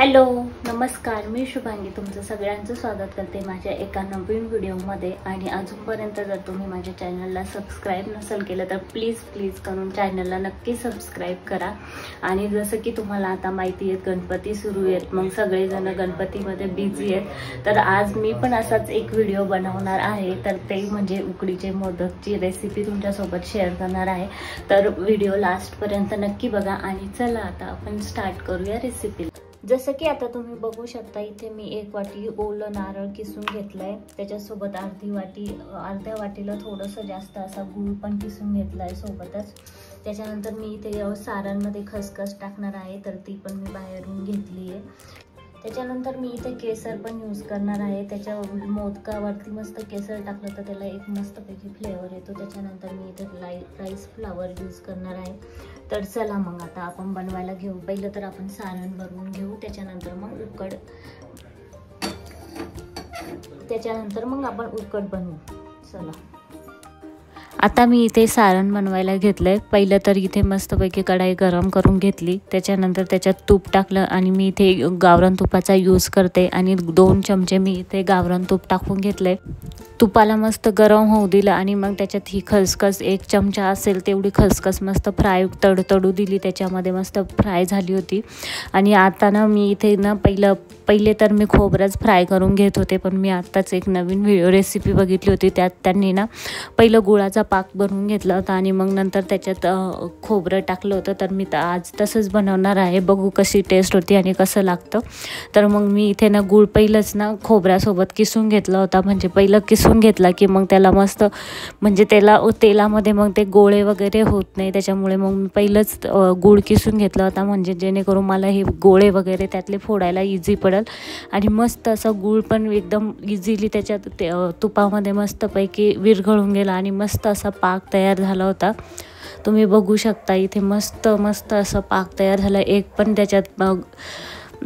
Hello नमस्कार, मी शुभांगी तुमचं सगळ्यांचं स्वागत करते माझ्या एका नवीन व्हिडिओमध्ये। आणि अजूनपर्यंत जर तुम्ही माझ्या चॅनलला सबस्क्राइब नसेल केलं तर प्लीज करून चॅनलला नक्की सबस्क्राइब करा। आणि जसं की तुम्हाला आता माहिती आहे गणपती सुरू आहेत, मग सगळेजण गणपतीमध्ये बिझी आहेत, तर आज मी पण असाच एक व्हिडिओ बनवणार आहे। तर ते म्हणजे उकडीचे मोदकची रेसिपी तुमच्यासोबत शेअर करणार आहे, तर व्हिडिओ लास्टपर्यंत नक्की बघा। आणि चला आता आपण स्टार्ट करूया रेसिपी। जसं की आता तुम्ही बघू शकता, इथे मी 1 वाटी ओलं नारळ किसून घेतलंय, त्याच्यासोबत अर्ध्या वाटीला थोडंसं जास्त असा गूळ पण किसून घेतलाय सोबतच। त्याच्यानंतर मी इथे सारणमध्ये खसखस टाकणार आहे, तर ती पण मी बाहेरून घेतली आहे। त्याच्यानंतर मी इथे केसर पण यूज करणार आहे। त्याच्या मोदकावरती मस्त केसर टाकलं तर त्याला एक मस्तपैकी फ्लेवर येतो। त्याच्यानंतर मी इथे राईस फ्लावर यूज करणार आहे। तर चला मग आता आपण बनवायला घेऊ। पहिलं तर आपण सारण भरून घेऊ, त्याच्यानंतर मग आपण उकड बनवू। चला आता मी इथे सारण बनवायला घेतलंय। पहिलं तर इथे मस्तपैकी कढाई गरम करून घेतली, त्याच्यानंतर त्याच्यात तूप टाकलं आणि मी इथे गावरान तुपाचा यूज करते आणि 2 चमचे मी इथे गावरान तूप टाकून घेतलंय। तुपाला मस्त गरम होऊ दिलं आणि मग त्याच्यात ही खसखस 1 चमचा असेल तेवढी खसखस मस्त तडतडू दिली, त्याच्यामध्ये मस्त फ्राय झाली होती। आणि आता ना मी इथे ना पहिले तर मी खोबरंच फ्राय करून घेत होते, पण मी आत्ताच एक नवीन रेसिपी बघितली होती, त्यात त्यांनी ना पहिलं गुळाचा पाक बनवून घेतला होता आणि मग नंतर त्याच्यात खोबरं टाकलं होतं। तर मी आज तसंच बनवणार आहे, बघू कशी टेस्ट होती आणि कसं लागतं। तर मग मी इथे ना गूळ पहिलंच ना खोबऱ्यासोबत किसून घेतला होता, म्हणजे पहिलं किसून घेतला की मग त्याला मस्त म्हणजे तेलामध्ये मग ते गोळे वगैरे होत नाही, त्याच्यामुळे मग मी पहिलंच गूळ किसून घेतला होता, म्हणजे जेणेकरून मला हे गोळे वगैरे त्यातले फोडायला इझी पडेल। आणि मस्त असं गूळ पण एकदम इझिली त्याच्यात तुपामध्ये मस्तपैकी विरघळून गेला आणि मस्त असा पाक तयार झाला होता। तुम्ही बघू शकता इथे मस्त असं पाक तयार झाला, एक पण त्याच्यात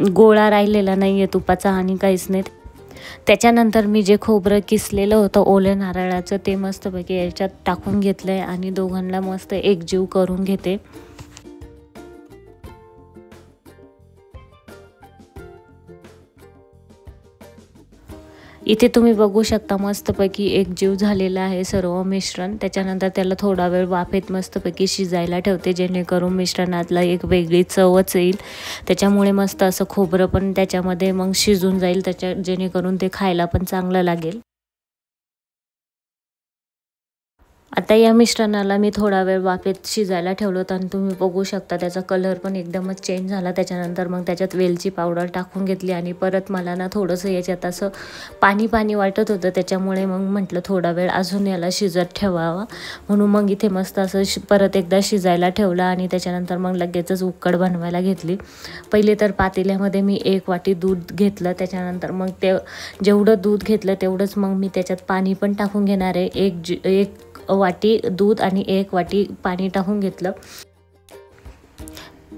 गोळा राहिलेला नाही आहे तुपाचा आणि काहीच नाही। त्याच्यानंतर मी जे खोबरं किसलेलं होतं ओल्या नारळाचं ते मस्तपैकी याच्यात टाकून घेतलंय आणि दोघांना मस्त एकजीव करून घेते। इथे तुम्ही बघू शकता मस्तपैकी एकजीव झालेला आहे सर्व मिश्रण। त्याच्यानंतर त्याला थोडा वेळ वाफेत मस्तपैकी शिजायला ठेवते, जेणेकरून मिश्रणातला एक वेगळी चवच येईल। त्याच्यामुळे मस्त असं खोबरं पण त्याच्यामध्ये मग शिजून जाईल, जेणेकरून ते खायला पण चांगलं लागेल। आता या मिश्रणाला मी थोडा वेळ वाफेत शिजायला ठेवलं होतं आणि तुम्ही बघू शकता त्याचा कलर पण एकदमच चेंज झाला। त्याच्यानंतर मग त्याच्यात वेलची पावडर टाकून घेतली आणि परत मला ना थोडंसं याच्यात असं पाणी वाटत होतं, त्याच्यामुळे मग म्हटलं थोडा वेळ अजून याला शिजत ठेवावा, म्हणून मग इथे मस्त असं परत एकदा शिजायला ठेवलं आणि त्याच्यानंतर मग लगेचच उकड बनवायला घेतली। पहिले तर पातेल्यामध्ये मी 1 वाटी दूध घेतलं, त्याच्यानंतर मग ते जेवढं दूध घेतलं तेवढंच मग मी त्याच्यात पाणी पण टाकून घेणार आहे। एक वाटी दूध आणि 1 वाटी पाणी टाकून घेतलं।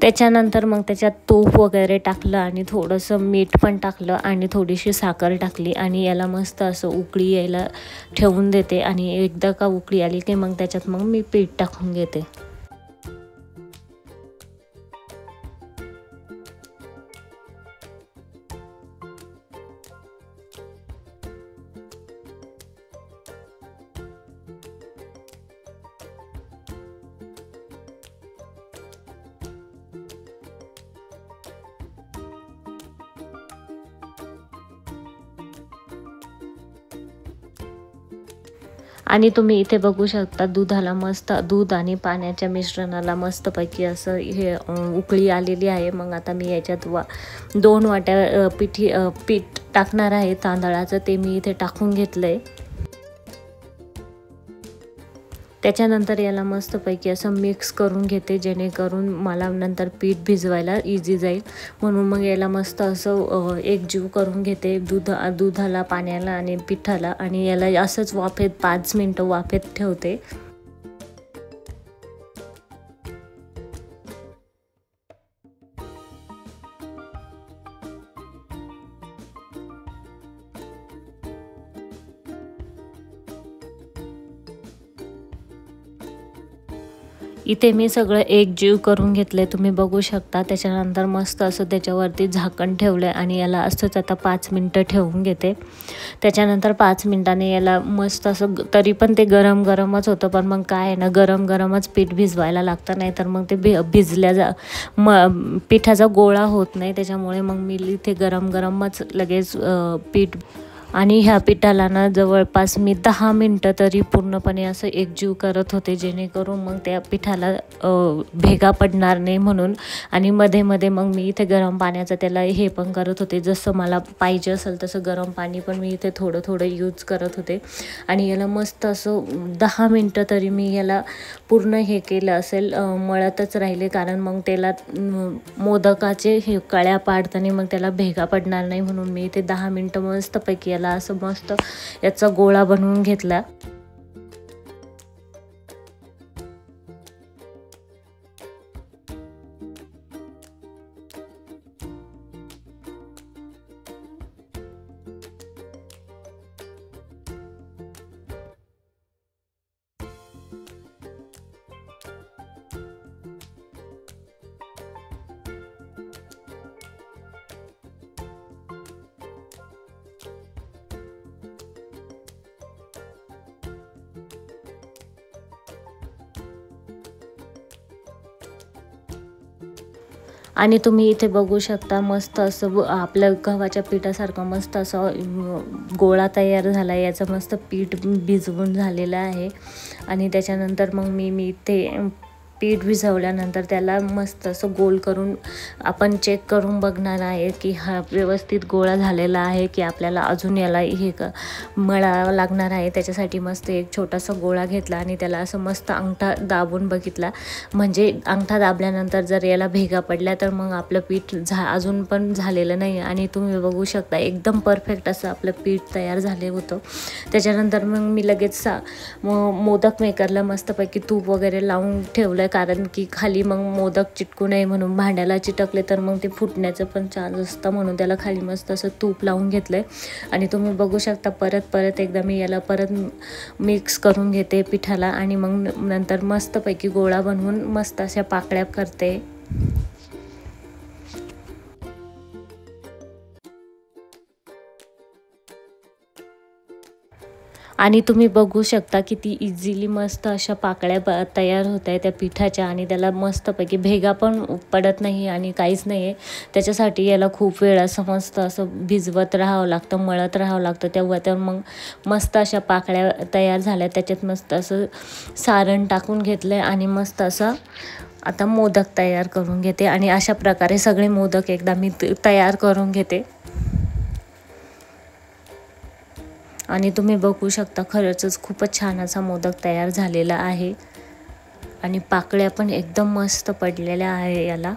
त्याच्यानंतर मग त्याच्यात तूप वगैरे टाकलं आणि थोडंसं मीठ पण टाकलं आणि थोडीशी साखर टाकली आणि याला मस्त असं उकळी यायला ठेवून देते। आणि एकदा का उकळी आली की मग त्याच्यात मग मी पीठ टाकून घेते। आणि तुम्ही इथे बघू शकता दूध आणि पाण्याच्या मिश्रणाला मस्तपैकी असं हे उकळी आलेली आहे। मग आता मी याच्यात 2 वाट्या पीठ टाकणार आहे तांदळाचं, ते मी इथे टाकून घेतलंय। त्याच्यानंतर याला मस्तपैकी असं मिक्स करून घेते, जेणेकरून मला नंतर पीठ भिजवायला इझी जाईल, म्हणून मग याला मस्त असं एकजीव करून घेते दुधाला, पाण्याला आणि पिठाला। आणि याला असंच वाफेत 5 मिनिटं वाफेत ठेवते। इथे मी सगळं एकजीव करून घेतले, तुम्ही बघू शकता। त्याच्यानंतर मस्त असं त्याच्यावरती झाकण ठेवलं आणि याला असंच आता 5 मिनिटं ठेवून घेते। त्याच्यानंतर 5 मिनिटांनी याला मस्त असं, तरी पण ते गरम गरमच होतं, पण मग काय आहे ना, गरम गरमच पीठ भिजवायला लागतं, नाही तर मग ते पिठाचा गोळा होत नाही। त्याच्यामुळे मग मी इथे गरम गरमच लगेच पीठ, आणि ह्या पिठाला ना जवळपास मी 10 मिनिटं तरी पूर्णपणे असं एकजीव करत होते, जेणेकरून मग त्या पिठाला भेगा पडणार नाही म्हणून। आणि मध्ये मध्ये मग मी इथे गरम पाण्याचं त्याला हे पण करत होते, जसं मला पाहिजे असेल तसं गरम पाणी पण मी इथे थोडं थोडं यूज करत होते। आणि याला मस्त असं 10 मिनिटं तरी मी याला पूर्ण हे केलं असेल, मळतच राहिले, कारण मग त्याला मोदकाचे हे कळ्या पाडताना मग त्याला भेगा पडणार नाही म्हणून मी इथे 10 मिनिटं मस्तपैकी याला असं मस्त याचा गोळा बनवून घेतला। आणि तुम्ही इथे बघू शकता मस्त असं आपल्या गव्हाच्या पिठासारखं मस्त असं गोळा तयार झाला आहे। याचं मस्त पीठ भिजवून झालेलं आहे। आणि त्याच्यानंतर मग मी इथे पीठ भिजवल्यानंतर त्याला मस्त असं गोल करून आपण चेक करून बघणार आहे की हा व्यवस्थित गोळा झालेला आहे की आपल्याला अजून याला हे मळावं लागणार आहे। त्याच्यासाठी मस्त एक छोटासा गोळा घेतला आणि त्याला असं मस्त अंगठा दाबून बघितला, म्हणजे अंगठा दाबल्यानंतर जर याला भेगा पडल्या तर मग आपलं पीठ अजून पण झालेलं नाही। आणि तुम्ही बघू शकता एकदम परफेक्ट असं आपलं पीठ तयार झाले होतं। त्याच्यानंतर मग मी लगेच मोदक मेकरला मस्तपैकी तूप वगैरे लावून ठेवलं, कारण की खाली मग मोदक चिटकू नये म्हणून, भांड्याला चिटकले तर मग ते फुटण्याचं पण चान्स असतं, म्हणून त्याला खाली मस्त असं तूप लावून घेतलंय। आणि तुम्ही बघू शकता परत एकदा मी याला परत मिक्स करून घेते पिठाला, आणि मग नंतर मस्तपैकी गोळा बनवून मस्त अशा पाकळ्या करते। आणि तुम्ही बघू शकता किती इझिली मस्त अशा पाकळ्या तयार होत आहे त्या पिठाच्या, आणि त्याला मस्तपैकी भेगा पण पडत नाही आणि काहीच नाही आहे। त्याच्यासाठी याला खूप वेळ असं मस्त असं भिजवत राहावं लागतं, मळत राहावं लागतं, तेव्हा तर मग मस्त अशा पाकळ्या तयार झाल्या। त्याच्यात मस्त असं सारण टाकून घेतलं आणि मस्त असं आता मोदक तयार करून घेते। आणि अशा प्रकारे सगळे मोदक एकदा मी तयार करून घेते। आणि तुम्ही बघू शकता खरंच खूपच छान असा मोदक तयार झालेला आहे, आणि पाकळ्या पण एकदम मस्त पडलेल्या आहे याला।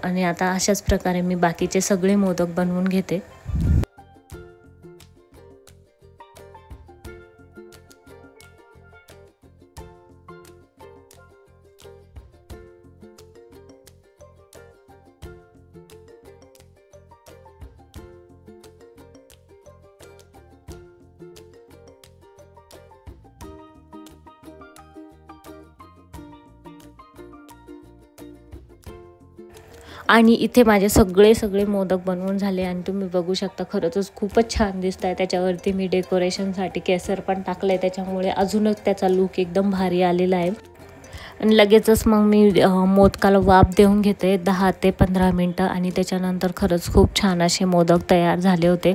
आणि आता अशाच प्रकारे मी बाकीचे सगळे मोदक बनवून घेते। आणि इथे माझे सगळे मोदक बनवून झाले, आणि तुम्ही बघू शकता खरंच खूपच छान दिसत आहे। त्याच्यावरती मी डेकोरेशनसाठी केसर पण टाकलं आहे, त्याच्यामुळे अजूनच त्याचा लुक एकदम भारी आलेला आहे। आणि लगेचच मग मी मोदकाला वाफ देऊन घेते 10 ते 15 मिनटं, आणि त्याच्यानंतर खरंच खूप छान असे मोदक तयार झाले होते।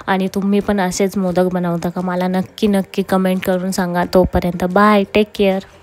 आणि तुम्ही पण असेच मोदक बनवता का? मला नक्की कमेंट करून सांगा। तोपर्यंत बाय, टेक केअर।